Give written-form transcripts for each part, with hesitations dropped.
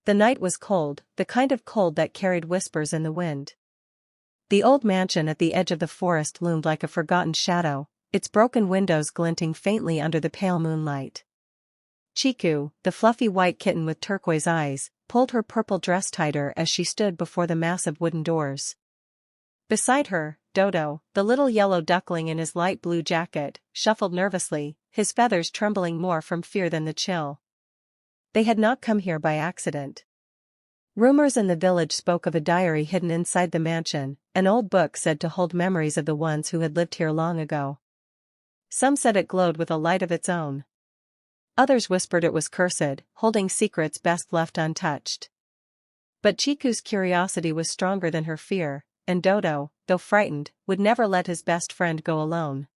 The night was cold, the kind of cold that carried whispers in the wind. The old mansion at the edge of the forest loomed like a forgotten shadow, its broken windows glinting faintly under the pale moonlight. Chiku, the fluffy white kitten with turquoise eyes, pulled her purple dress tighter as she stood before the massive wooden doors. Beside her, Dodo, the little yellow duckling in his light blue jacket, shuffled nervously, his feathers trembling more from fear than the chill. They had not come here by accident. Rumors in the village spoke of a diary hidden inside the mansion, an old book said to hold memories of the ones who had lived here long ago. Some said it glowed with a light of its own. Others whispered it was cursed, holding secrets best left untouched. But Chiku's curiosity was stronger than her fear, and Dodo, though frightened, would never let his best friend go alone.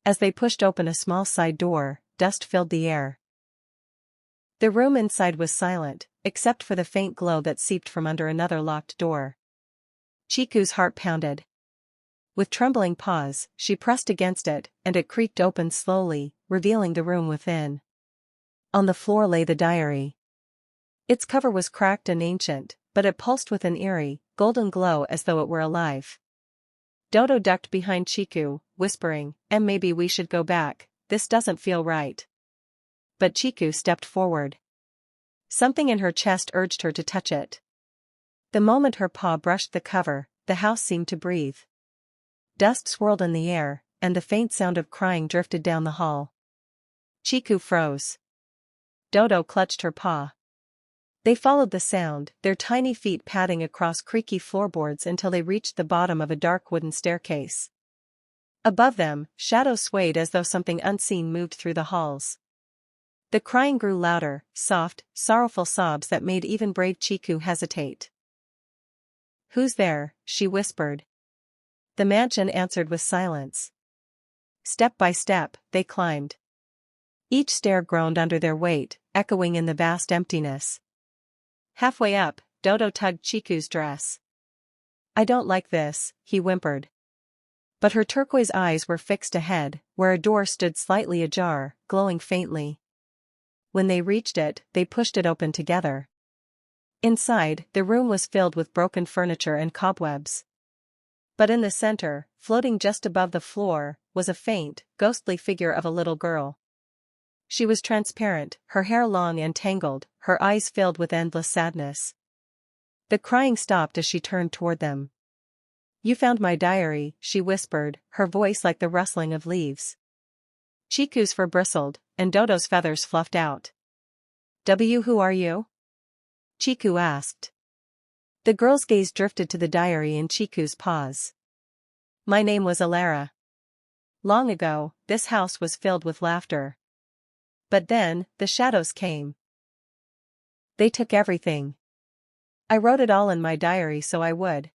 As they pushed open a small side door, dust filled the air. The room inside was silent, except for the faint glow that seeped from under another locked door. Chiku's heart pounded. With trembling paws, she pressed against it, and it creaked open slowly, revealing the room within. On the floor lay the diary. Its cover was cracked and ancient, but it pulsed with an eerie, golden glow as though it were alive. Dodo ducked behind Chiku, whispering, "Maybe we should go back, this doesn't feel right." But Chiku stepped forward. Something in her chest urged her to touch it. The moment her paw brushed the cover, the house seemed to breathe. Dust swirled in the air, and the faint sound of crying drifted down the hall. Chiku froze. Dodo clutched her paw. They followed the sound, their tiny feet padding across creaky floorboards until they reached the bottom of a dark wooden staircase. Above them, shadows swayed as though something unseen moved through the halls. The crying grew louder, soft, sorrowful sobs that made even brave Chiku hesitate. "Who's there?" she whispered. The mansion answered with silence. Step by step, they climbed. Each stair groaned under their weight, echoing in the vast emptiness. Halfway up, Dodo tugged Chiku's dress. "I don't like this," he whimpered. But her turquoise eyes were fixed ahead, where a door stood slightly ajar, glowing faintly. When they reached it, they pushed it open together. Inside, the room was filled with broken furniture and cobwebs. But in the center, floating just above the floor, was a faint, ghostly figure of a little girl. She was transparent, her hair long and tangled, her eyes filled with endless sadness. The crying stopped as she turned toward them. "You found my diary," she whispered, her voice like the rustling of leaves. Chiku's fur bristled, and Dodo's feathers fluffed out. Who are you?" Chiku asked. The girl's gaze drifted to the diary in Chiku's paws. "My name was Alara. Long ago, this house was filled with laughter. But then, the shadows came. They took everything. I wrote it all in my diary so I would